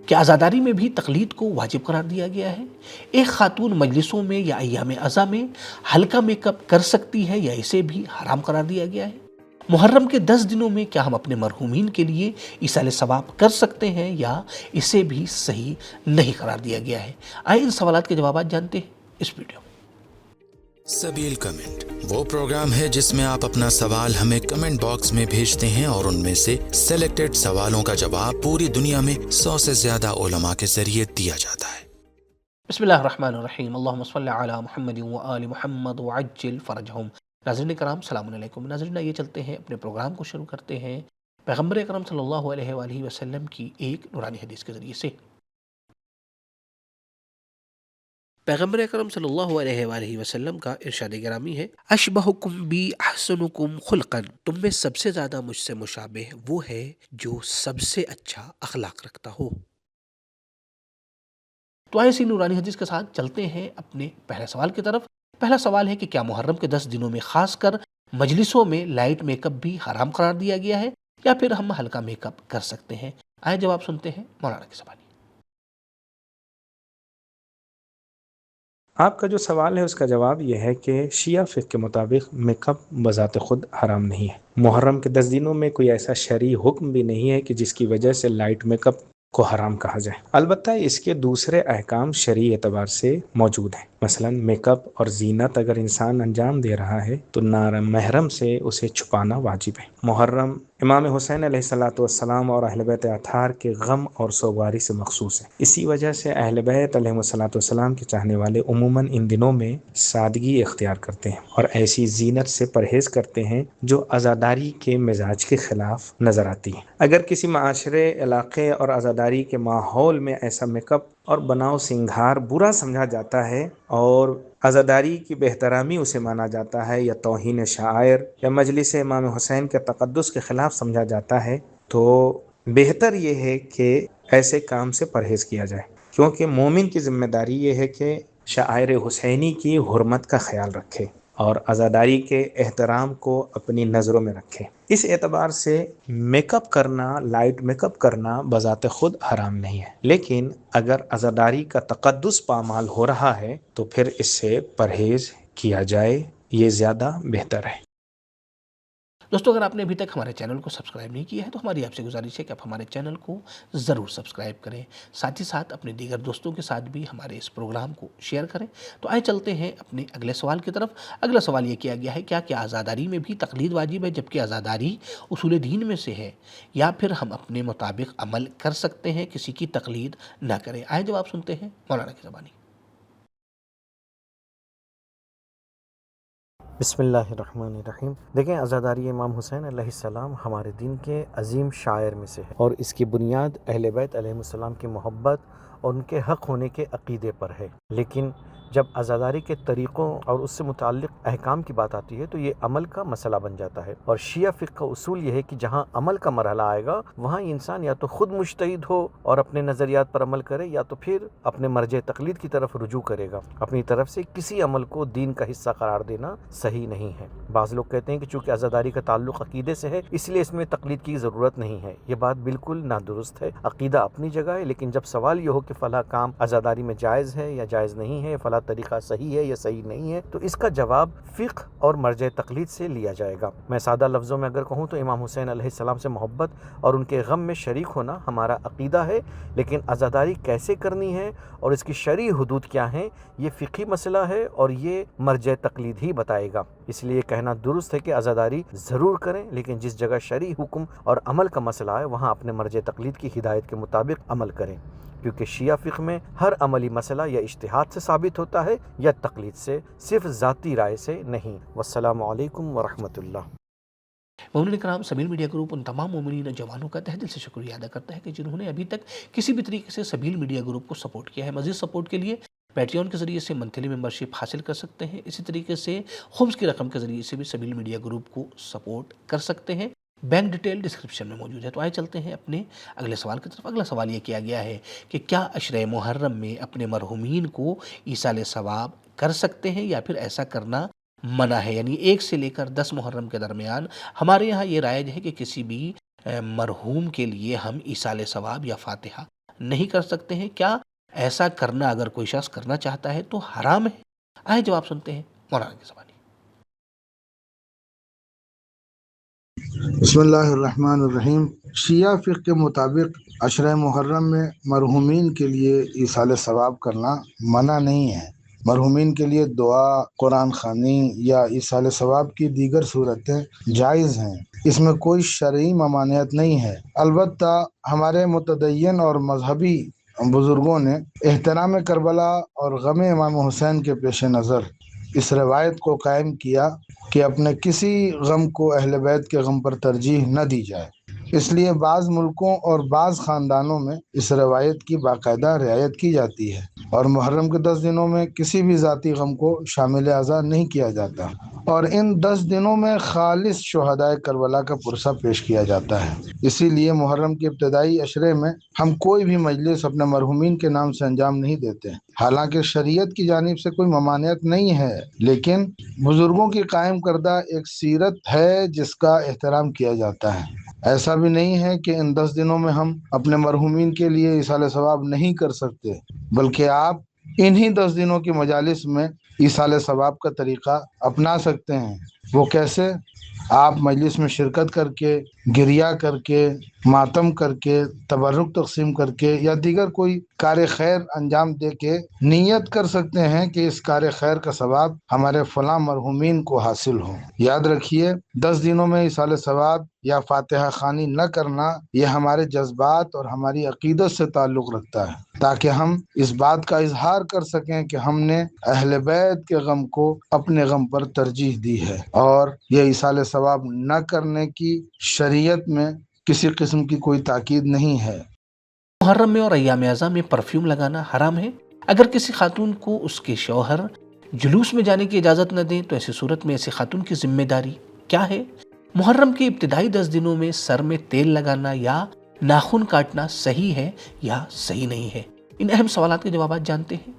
کہ عزاداری میں بھی تقلید کو واجب قرار دیا گیا ہے؟ ایک خاتون مجلسوں میں یا ایام عزا میں ہلکا میک اپ کر سکتی ہے یا اسے بھی حرام قرار دیا گیا ہے؟ محرم کے 10 دنوں میں کیا ہم اپنے مرحومین کے لیے ایصال ثواب کر سکتے ہیں یا اسے بھی صحیح نہیں قرار دیا گیا ہے؟ آئے ان سوالات کے جوابات جانتے ہیں اس ویڈیو میں۔ سبیل کمنٹ وہ پروگرام ہے جس میں آپ اپنا سوال ہمیں کمنٹ باکس میں بھیجتے ہیں اور ان میں سے سلیکٹڈ سوالوں کا جواب پوری دنیا میں 100 سے زیادہ علماء کے ذریعے دیا جاتا ہے۔ بسم اللہ الرحمن الرحیم، اللہم صلی علی محمد وآل محمد وعجل فرجہم۔ ناظرین کرام السلام علیکم۔ ناظرین یہ چلتے ہیں اپنے پروگرام کو شروع کرتے ہیں پیغمبر اکرم صلی اللہ علیہ وآلہ وسلم کی ایک نورانی حدیث کے ذریعے سے۔ پیغمبر اکرم صلی اللہ علیہ وآلہ وسلم کا ارشاد گرامی ہے، اشبہکم بی احسنکم خلقا، تم میں سب سے زیادہ مجھ سے مشابہ وہ ہے جو سب سے اچھا اخلاق رکھتا ہو۔ تو آئے اسی نورانی حدیث کے ساتھ چلتے ہیں اپنے پہلے سوال کی طرف۔ پہلا سوال ہے کہ کیا محرم کے 10 دنوں میں خاص کر مجلسوں میں لائٹ میک اپ بھی حرام قرار دیا گیا ہے یا پھر ہم ہلکا میک اپ کر سکتے ہیں؟ آئے جواب سنتے ہیں مولانا کی زبانی۔ آپ کا جو سوال ہے اس کا جواب یہ ہے کہ شیعہ فقہ کے مطابق میک اپ بذات خود حرام نہیں ہے۔ محرم کے 10 دنوں میں کوئی ایسا شرعی حکم بھی نہیں ہے کہ جس کی وجہ سے لائٹ میک اپ کو حرام کہا جائے، البتہ اس کے دوسرے احکام شرعی اعتبار سے موجود ہیں۔ مثلا میک اپ اور زینت اگر انسان انجام دے رہا ہے تو نامحرم سے اسے چھپانا واجب ہے۔ محرم امام حسین علیہ السلام اور اہل بیت اطہار کے غم اور سوگواری سے مخصوص ہے، اسی وجہ سے اہل بیت علیہ السلام کے چاہنے والے عموماً ان دنوں میں سادگی اختیار کرتے ہیں اور ایسی زینت سے پرہیز کرتے ہیں جو عزاداری کے مزاج کے خلاف نظر آتی ہے۔ اگر کسی معاشرے، علاقے اور عزاداری کے ماحول میں ایسا میک اپ اور بناؤ سنگھار برا سمجھا جاتا ہے اور عزاداری کی بہترامی اسے مانا جاتا ہے یا توہین شاعر یا مجلس امام حسین کے تقدس کے خلاف سمجھا جاتا ہے تو بہتر یہ ہے کہ ایسے کام سے پرہیز کیا جائے، کیونکہ مومن کی ذمہ داری یہ ہے کہ شعائر حسینی کی حرمت کا خیال رکھے اور عزاداری کے احترام کو اپنی نظروں میں رکھے۔ اس اعتبار سے میک اپ کرنا، لائٹ میک اپ کرنا بذات خود حرام نہیں ہے، لیکن اگر عزاداری کا تقدس پامال ہو رہا ہے تو پھر اس سے پرہیز کیا جائے، یہ زیادہ بہتر ہے۔ دوستو اگر آپ نے ابھی تک ہمارے چینل کو سبسکرائب نہیں کیا ہے تو ہماری آپ سے گزارش ہے کہ آپ ہمارے چینل کو ضرور سبسکرائب کریں، ساتھ ہی ساتھ اپنے دیگر دوستوں کے ساتھ بھی ہمارے اس پروگرام کو شیئر کریں۔ تو آئے چلتے ہیں اپنے اگلے سوال کی طرف۔ اگلا سوال یہ کیا گیا ہے، کیا عزاداری میں بھی تقلید واجب ہے جبکہ عزاداری اصول دین میں سے ہے، یا پھر ہم اپنے مطابق عمل کر سکتے ہیں، کسی کی تقلید نہ کریں؟ آئے جواب سنتے ہیں مولانا کی زبانی۔ بسم اللہ الرحمن الرحیم۔ دیکھیں، عزاداری امام حسین علیہ السلام ہمارے دین کے عظیم شاعر میں سے ہے اور اس کی بنیاد اہل بیت علیہ السلام کی محبت اور ان کے حق ہونے کے عقیدے پر ہے، لیکن جب عزاداری کے طریقوں اور اس سے متعلق احکام کی بات آتی ہے تو یہ عمل کا مسئلہ بن جاتا ہے، اور شیعہ فقہ کا اصول یہ ہے کہ جہاں عمل کا مرحلہ آئے گا وہاں انسان یا تو خود مجتہد ہو اور اپنے نظریات پر عمل کرے یا تو پھر اپنے مرجع تقلید کی طرف رجوع کرے گا۔ اپنی طرف سے کسی عمل کو دین کا حصہ قرار دینا صحیح نہیں ہے۔ بعض لوگ کہتے ہیں کہ چونکہ عزاداری کا تعلق عقیدے سے ہے اس لیے اس میں تقلید کی ضرورت نہیں ہے، یہ بات بالکل نادرست ہے۔ عقیدہ اپنی جگہ ہے، لیکن جب سوال یہ ہو کہ فلاں کام عزاداری میں جائز ہے یا جائز نہیں ہے، فلاں طریقہ صحیح ہے یا صحیح نہیں ہے، تو اس کا جواب فقہ اور مرجع تقلید سے لیا جائے گا۔ میں سادہ لفظوں میں اگر کہوں تو امام حسین علیہ السلام سے محبت اور ان کے غم میں شریک ہونا ہمارا عقیدہ ہے، لیکن عزاداری کیسے کرنی ہے اور اس کی شرعی حدود کیا ہیں یہ فقہی مسئلہ ہے اور یہ مرجع تقلید ہی بتائے گا۔ اس لیے کہنا درست ہے کہ عزاداری ضرور کریں، لیکن جس جگہ شرعی حکم اور عمل کا مسئلہ ہے وہاں اپنے مرجع تقلید کی ہدایت کے مطابق عمل کریں، کیونکہ شیعہ فقہ میں ہر عملی مسئلہ یا اجتہاد سے ثابت ہوتا ہے یا تقلید سے، صرف ذاتی رائے سے نہیں۔ والسلام علیکم ورحمۃ اللہ۔ مومنین کرام، سبیل میڈیا گروپ ان تمام مومنین جوانوں کا تہ دل سے شکریہ ادا کرتا ہے کہ جنہوں نے ابھی تک کسی بھی طریقے سے سبیل میڈیا گروپ کو سپورٹ کیا ہے۔ مزید سپورٹ کے لیے پیٹریون کے ذریعے سے منتھلی ممبرشپ حاصل کر سکتے ہیں، اسی طریقے سے خمس کی رقم کے ذریعے سے بھی سبیل میڈیا گروپ کو سپورٹ کر سکتے ہیں۔ بینک ڈیٹیل ڈسکرپشن میں موجود ہے۔ تو آئے چلتے ہیں اپنے اگلے سوال کی طرف۔ اگلا سوال یہ کیا گیا ہے کہ کیا عشرہ محرم میں اپنے مرحومین کو ایصال ثواب کر سکتے ہیں یا پھر ایسا کرنا منع ہے؟ یعنی 1 سے لے کر 10 محرم کے درمیان ہمارے یہاں یہ رائج ہے کہ کسی بھی مرحوم کے لیے ہم ایصال ثواب یا فاتحہ نہیں کر سکتے ہیں؟ کیا ایسا کرنا اگر کوئی شخص کرنا چاہتا ہے تو حرام ہے؟ آئے جواب سنتے ہیں مولانا کی زبانی۔ بسم اللہ الرحمن الرحیم۔ شیعہ فقہ کے مطابق عشرہ محرم میں مرحومین کے لیے ایصال ثواب کرنا منع نہیں ہے۔ مرحومین کے لیے دعا، قرآن خوانی یا ایصال ثواب کی دیگر صورتیں جائز ہیں، اس میں کوئی شرعی ممانعت نہیں ہے۔ البتہ ہمارے متدین اور مذہبی بزرگوں نے احترام کربلا اور غم امام حسین کے پیش نظر اس روایت کو قائم کیا کہ اپنے کسی غم کو اہل بیت کے غم پر ترجیح نہ دی جائے۔ اس لیے بعض ملکوں اور بعض خاندانوں میں اس روایت کی باقاعدہ رعایت کی جاتی ہے، اور محرم کے 10 دنوں میں کسی بھی ذاتی غم کو شامل اعضاء نہیں کیا جاتا، اور ان 10 دنوں میں خالص شہدائے کربلا کا پرسہ پیش کیا جاتا ہے۔ اسی لیے محرم کے ابتدائی عشرے میں ہم کوئی بھی مجلس اپنے مرحومین کے نام سے انجام نہیں دیتے، حالانکہ شریعت کی جانب سے کوئی ممانعت نہیں ہے، لیکن بزرگوں کی قائم کردہ ایک سیرت ہے جس کا احترام کیا جاتا ہے۔ ایسا بھی نہیں ہے کہ ان 10 دنوں میں ہم اپنے مرحومین کے لیے ایصال ثواب نہیں کر سکتے، بلکہ آپ انہی 10 دنوں کی مجالس میں ایصال ثواب کا طریقہ اپنا سکتے ہیں۔ وہ کیسے؟ آپ مجلس میں شرکت کر کے، گریہ کر کے، ماتم کر کے، تبرک تقسیم کر کے یا دیگر کوئی کار خیر انجام دے کے نیت کر سکتے ہیں کہ اس کار خیر کا ثواب ہمارے فلاں مرحومین کو حاصل ہو۔ یاد رکھیے، 10 دنوں میں ایصال ثواب یا فاتحہ خوانی نہ کرنا یہ ہمارے جذبات اور ہماری عقیدت سے تعلق رکھتا ہے، تاکہ ہم اس بات کا اظہار کر سکیں کہ ہم نے اہل بیت کے غم کو اپنے غم پر ترجیح دی ہے، اور یہ ایصال ثواب نہ کرنے کی شریعت میں کسی قسم کی کوئی تاکید نہیں ہے۔ محرم میں اور ایام اعظام میں پرفیوم لگانا حرام ہے؟ اگر کسی خاتون کو اس کے شوہر جلوس میں جانے کی اجازت نہ دیں تو ایسی صورت میں ایسی خاتون کی ذمہ داری کیا ہے؟ محرم کے ابتدائی 10 دنوں میں سر میں تیل لگانا یا ناخن کاٹنا صحیح ہے یا صحیح نہیں ہے؟ ان اہم سوالات کے جوابات جانتے ہیں